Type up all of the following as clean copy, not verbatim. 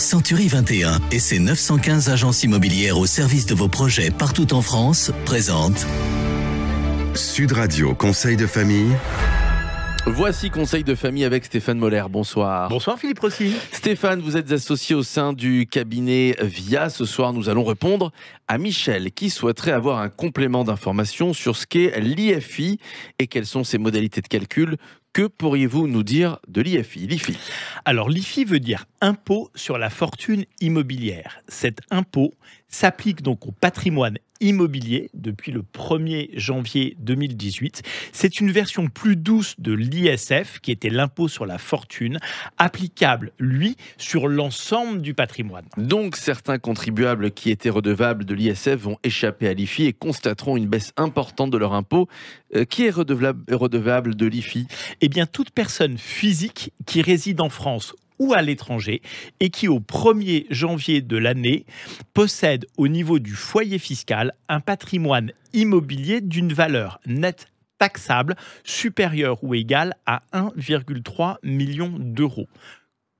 Century 21 et ses 915 agences immobilières au service de vos projets partout en France présentent Sud Radio Conseil de famille. Voici Conseil de famille avec Stéphane Moller. Bonsoir. Bonsoir Philippe Rossi. Stéphane, vous êtes associé au sein du cabinet VIA. Ce soir, nous allons répondre à Michel qui souhaiterait avoir un complément d'information sur ce qu'est l'IFI et quelles sont ses modalités de calcul. Que pourriez-vous nous dire de l'IFI ? Alors l'IFI veut dire impôt sur la fortune immobilière. Cet impôt s'applique donc au patrimoine immobilier depuis le 1er janvier 2018. C'est une version plus douce de l'ISF, qui était l'impôt sur la fortune, applicable, lui, sur l'ensemble du patrimoine. Donc certains contribuables qui étaient redevables de l'ISF vont échapper à l'IFI et constateront une baisse importante de leur impôt. Qui est redevable de l'IFI ? Eh bien, toute personne physique qui réside en France ou à l'étranger et qui, au 1er janvier de l'année, possède au niveau du foyer fiscal un patrimoine immobilier d'une valeur nette taxable supérieure ou égale à 1,3 million d'euros.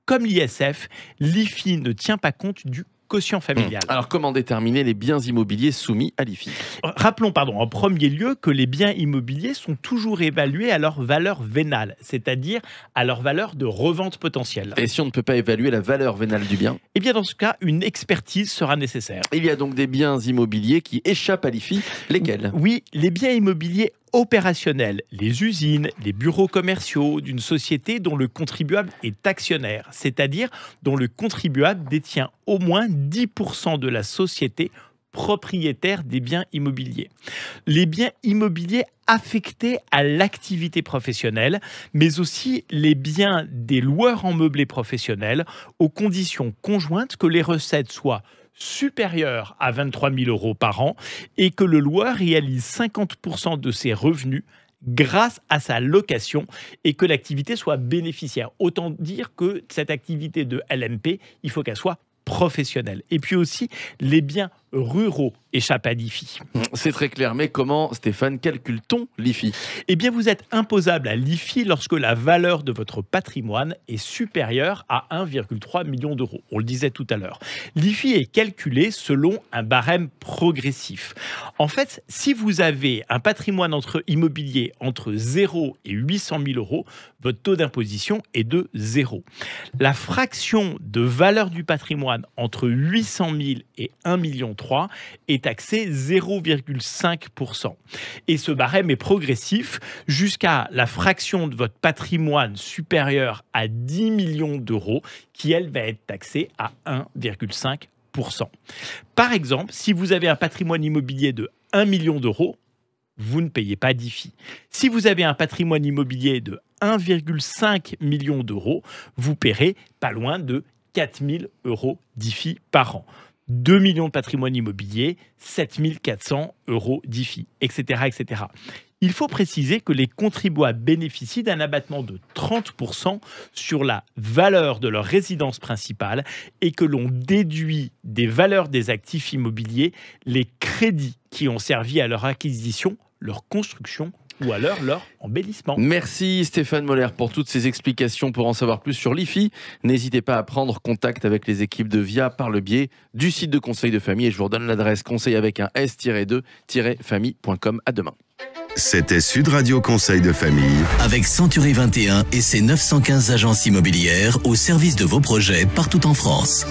Comme l'ISF, l'IFI ne tient pas compte du quotient familial. Alors, comment déterminer les biens immobiliers soumis à l'IFI ? Rappelons, en premier lieu, que les biens immobiliers sont toujours évalués à leur valeur vénale, c'est-à-dire à leur valeur de revente potentielle. Et si on ne peut pas évaluer la valeur vénale du bien ? Eh bien, dans ce cas, une expertise sera nécessaire. Il y a donc des biens immobiliers qui échappent à l'IFI. Lesquels ? Oui, les biens immobiliers opérationnels, les usines, les bureaux commerciaux d'une société dont le contribuable est actionnaire, c'est-à-dire dont le contribuable détient au moins 10% de la société propriétaire des biens immobiliers. Les biens immobiliers affectés à l'activité professionnelle, mais aussi les biens des loueurs en meublé professionnels, aux conditions conjointes que les recettes soient supérieure à 23 000 euros par an et que le loueur réalise 50% de ses revenus grâce à sa location et que l'activité soit bénéficiaire. Autant dire que cette activité de LMP, il faut qu'elle soit professionnelle. Et puis aussi, les biens ruraux échappent à l'IFI. C'est très clair, mais comment, Stéphane, calcule-t-on l'IFI ? Eh bien, vous êtes imposable à l'IFI lorsque la valeur de votre patrimoine est supérieure à 1,3 million d'euros. On le disait tout à l'heure. L'IFI est calculé selon un barème progressif. En fait, si vous avez un patrimoine immobilier entre 0 et 800 000 euros, votre taux d'imposition est de 0. La fraction de valeur du patrimoine entre 800 000 et 1,3 million est taxé 0,5%. Et ce barème est progressif jusqu'à la fraction de votre patrimoine supérieure à 10 millions d'euros qui, elle, va être taxée à 1,5%. Par exemple, si vous avez un patrimoine immobilier de 1 million d'euros, vous ne payez pas d'IFI. Si vous avez un patrimoine immobilier de 1,5 million d'euros, vous paierez pas loin de 4 000 euros d'IFI par an. 2 millions de patrimoine immobilier, 7 400 euros d'IFI, etc., etc. Il faut préciser que les contribuables bénéficient d'un abattement de 30% sur la valeur de leur résidence principale et que l'on déduit des valeurs des actifs immobiliers les crédits qui ont servi à leur acquisition, leur construction ou alors leur embellissement. Merci Stéphane Moller pour toutes ces explications. Pour en savoir plus sur l'IFI, n'hésitez pas à prendre contact avec les équipes de VIA par le biais du site de Conseil de famille. Et je vous redonne l'adresse conseil avec un s-2-famille.com. À demain. C'était Sud Radio Conseil de famille. avec Century 21 et ses 915 agences immobilières au service de vos projets partout en France.